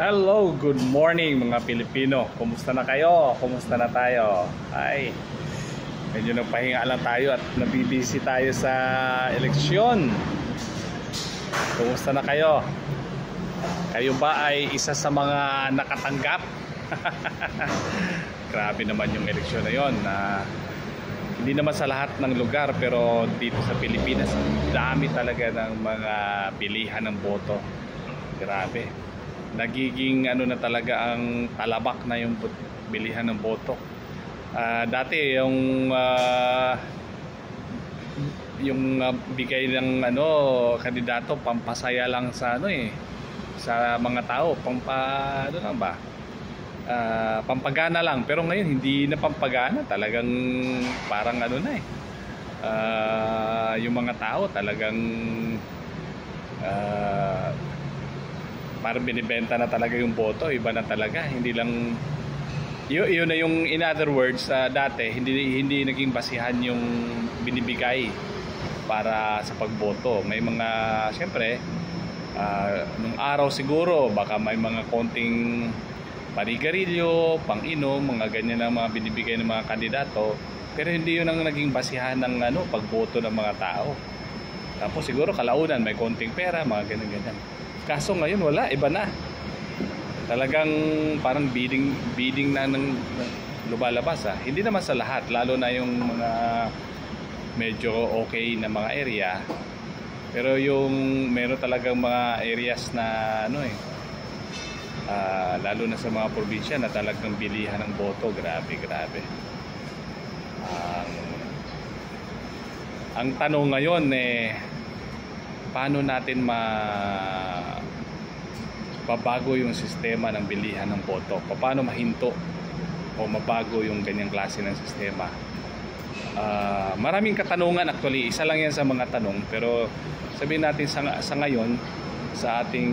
Hello, good morning mga Pilipino. Kumusta na kayo? Kumusta na tayo? Ay, medyo nagpahinga lang tayo at nabibisi tayo sa eleksyon. Kumusta na kayo? Kayo ba ay isa sa mga nakatanggap? Grabe naman yung eleksyon na yon. Hindi naman sa lahat ng lugar, pero dito sa Pilipinas dami talaga ng mga pilihan ng boto. Grabe, nagiging ano na talaga, ang talabak na yung bilihan ng boto. Dati yung bigay ng kandidato pampasaya lang sa sa mga tao, pampagana lang. Pero ngayon hindi na pampagana, talagang parang yung mga tao talagang parang binibenta na talaga yung boto. Iba na talaga, hindi lang yun na yung, in other words, dati hindi naging basihan yung binibigay para sa pagboto. May mga, siyempre, nung araw siguro baka may mga konting panigarilyo, pang-inom, mga ganyan na mga binibigay ng mga kandidato, pero hindi yun ang naging basihan ng pagboto ng mga tao. Tapos siguro kalaunan may konting pera, mga ganyan-ganyan. Kaso ngayon wala, iba na. Talagang parang bidding na ng lumalabas. Hindi naman sa lahat, lalo na yung mga medyo okay na mga area. Pero yung meron talagang mga areas na lalo na sa mga probinsya na talagang bilihan ng boto. Grabe. Ang tanong ngayon paano natin mabago yung sistema ng bilihan ng boto? Paano mahinto o mabago yung ganyang klase ng sistema? Maraming katanungan actually. Isa lang yan sa mga tanong, pero sabihin natin sa ngayon, sa ating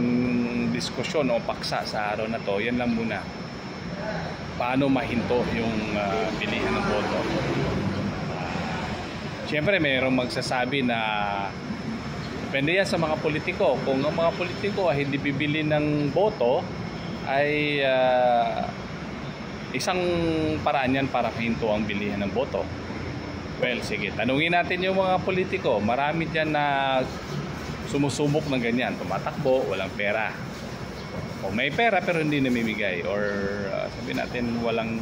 diskusyon o paksa sa araw na to, yan lang muna. Paano mahinto yung bilihan ng boto? Siyempre mayroong magsasabi na depende yan sa mga politiko. Kung ang mga politiko ay hindi bibili ng boto, ay isang paraan yan para mahinto ang bilihan ng boto. Well, sige, tanungin natin yung mga politiko. Marami dyan na sumusubok ng ganyan, tumatakbo, walang pera. O may pera pero hindi namimigay, or sabihin natin walang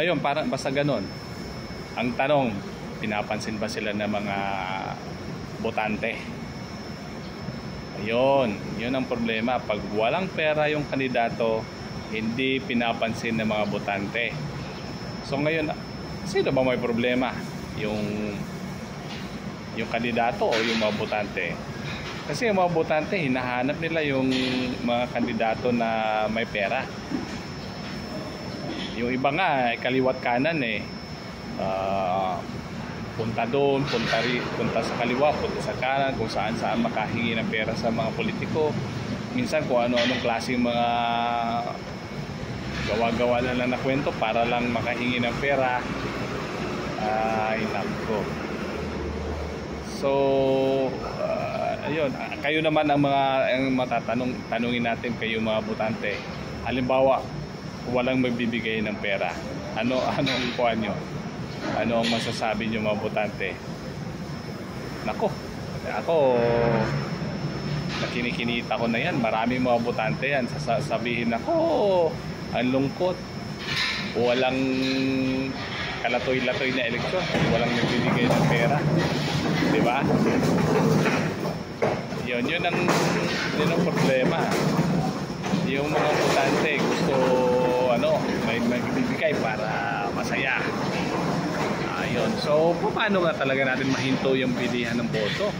ayun, parang basta ganon. Ang tanong, pinapansin ba sila ng mga botante? Ayun, yun ang problema. Pag walang pera yung kandidato, hindi pinapansin ng mga botante. So ngayon, sino ba may problema? Yung kandidato o yung mga botante? Kasi yung mga botante, hinahanap nila yung mga kandidato na may pera. Yung iba nga, kaliwat kanan punta doon, punta sa kaliwa, punta sa kanan, kung saan makahingi ng pera sa mga politiko. Minsan kung ano-anong klaseng mga gawa-gawa na lang na kwento para lang makahingi ng pera. Ay nako. So ayun, kayo naman ang tanungin natin, kayo mga botante. Halimbawa, walang magbibigay ng pera, ano ang kuha nyo? Ano ang masasabi nyo mga botante? Nako, ako nakinikinita ko na yan, maraming mga botante yan, sasabihin ako, ang lungkot, walang kalatoy-latoy na eleksyon, walang nagbibigay ng pera, di ba? Yun ang problema. Yung mga botante gusto may magbibigay para masaya. Ayun. So paano nga talaga natin mahinto yung bilihan ng boto?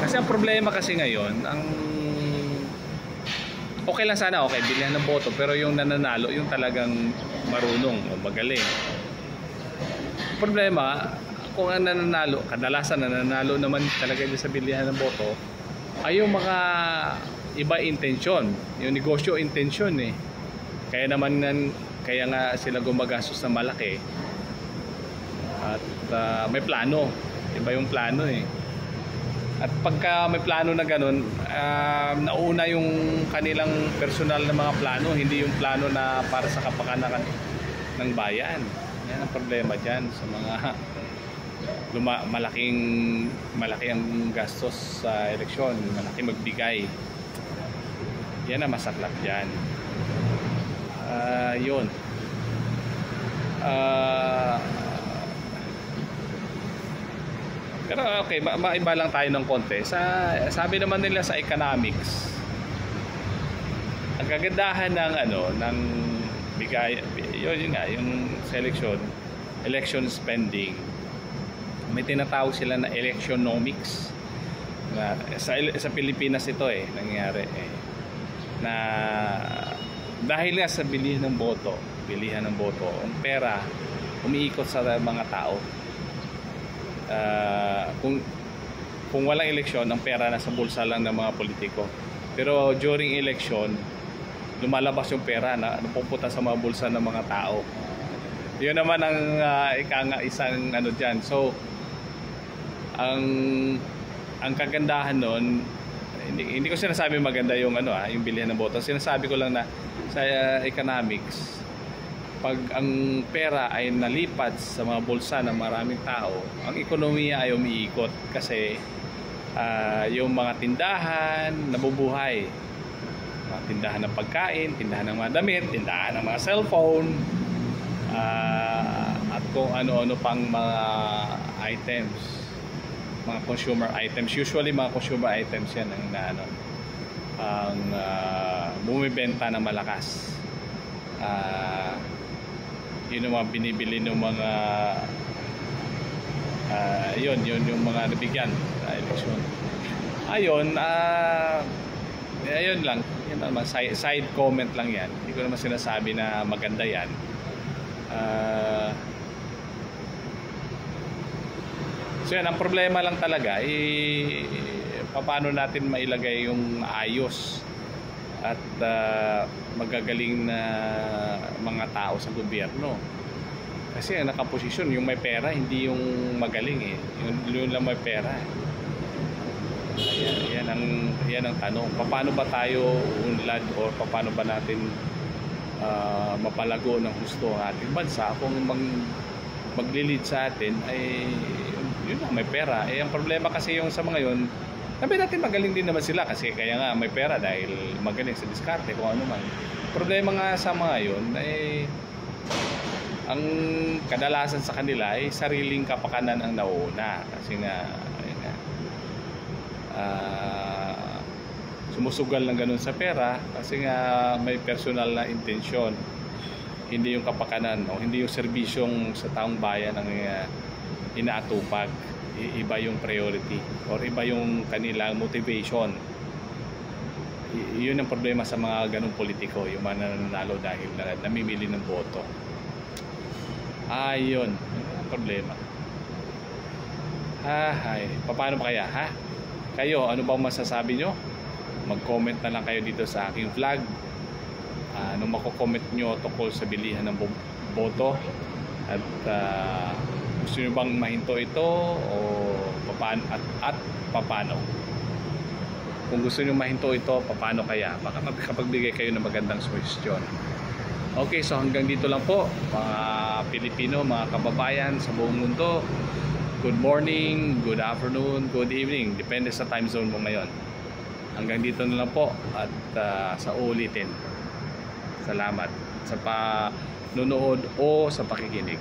Kasi ang problema kasi ngayon, okay lang sana, okay, bilihan ng boto, pero yung nananalo, yung talagang marunong o magaling. Problema, kung ang nananalo, kadalasan nananalo naman talaga sa bilihan ng boto, ay yung mga iba intensyon, yung negosyo intensyon kaya nga sila gumagastos ng malaki at may plano, iba yung plano At pagka may plano na ganun, nauna yung kanilang personal na mga plano, hindi yung plano na para sa kapakanan ng bayan. Yan ang problema dyan sa mga malaki ang gastos sa eleksyon, malaki magbigay. Yan ang masaklap dyan. Yun. Pero okay, maiba lang tayo ng konti. Sabi naman nila sa economics, ang kagandahan ng ng bigay, yun nga, yung election spending, may tinatawag sila na electionomics. Sa Pilipinas ito nangyayari na dahil nga sa bilihan ng boto, ang pera umiikot sa mga tao. Kung walang eleksyon, ang pera nasa bulsa lang ng mga politiko. Pero during election, lumalabas yung pera na napupunta sa mga bulsa ng mga tao. Yun naman ang isang dyan. So ang kagandahan nun, hindi ko sinasabi maganda yung yung bilihan ng boto. Sinasabi ko lang na sa economics, pag ang pera ay nalipat sa mga bulsa ng maraming tao, ang ekonomiya ay umiikot kasi yung mga tindahan nabubuhay. Mga tindahan ng pagkain, tindahan ng mga damit, tindahan ng mga cellphone, at kung ano-ano pang mga items, mga consumer items. Usually mga consumer items yan ang bumibenta ng malakas. Yun yung mga binibili ng mga yun yung mga nabigyan sa eleksyon. Ayun lang, yun naman, side comment lang yan. Hindi ko naman sinasabi na maganda yan. So yan, ang problema lang talaga paano natin mailagay yung ayos at magagaling na mga tao sa gobyerno. Kasi ang nakaposisyon, yung may pera, hindi yung magaling yun lang may pera. Yan ang tanong. Paano ba tayo unlad o paano ba natin mapalago ng gusto ang ating bansa kung maglilid sa atin ay yun lang, may pera. Ang problema kasi yung sa mga yun, sabi natin magaling din naman sila kasi kaya nga may pera dahil magaling sa diskarte kung ano man. Problema nga sa mga yun ang kadalasan sa kanila ay sariling kapakanan ang nauna kasi nga sumusugal ng ganun sa pera kasi nga may personal na intensyon, hindi yung kapakanan o hindi yung serbisyong sa taong bayan ang inaatupag. Iba yung priority or iba yung kanilang motivation. Yun ang problema sa mga ganung politiko, yung mga nananalo dahil namimili ng boto. Yun ang problema. Paano ba kaya kayo, ano bang masasabi nyo? Mag-comment na lang kayo dito sa aking vlog. Anong mako-comment nyo tungkol sa bilihan ng boto at gusto nyo bang mahinto ito o paano at paano? Kung gusto nyo mahinto ito, paano kaya? Baka makapagbigay kayo ng magandang suggestion. Okay, so hanggang dito lang po mga Pilipino, mga kababayan sa buong mundo. Good morning, good afternoon, good evening, depende sa time zone mo ngayon. Hanggang dito na lang po at sa ulitin. Salamat sa panonood o sa pakikinig.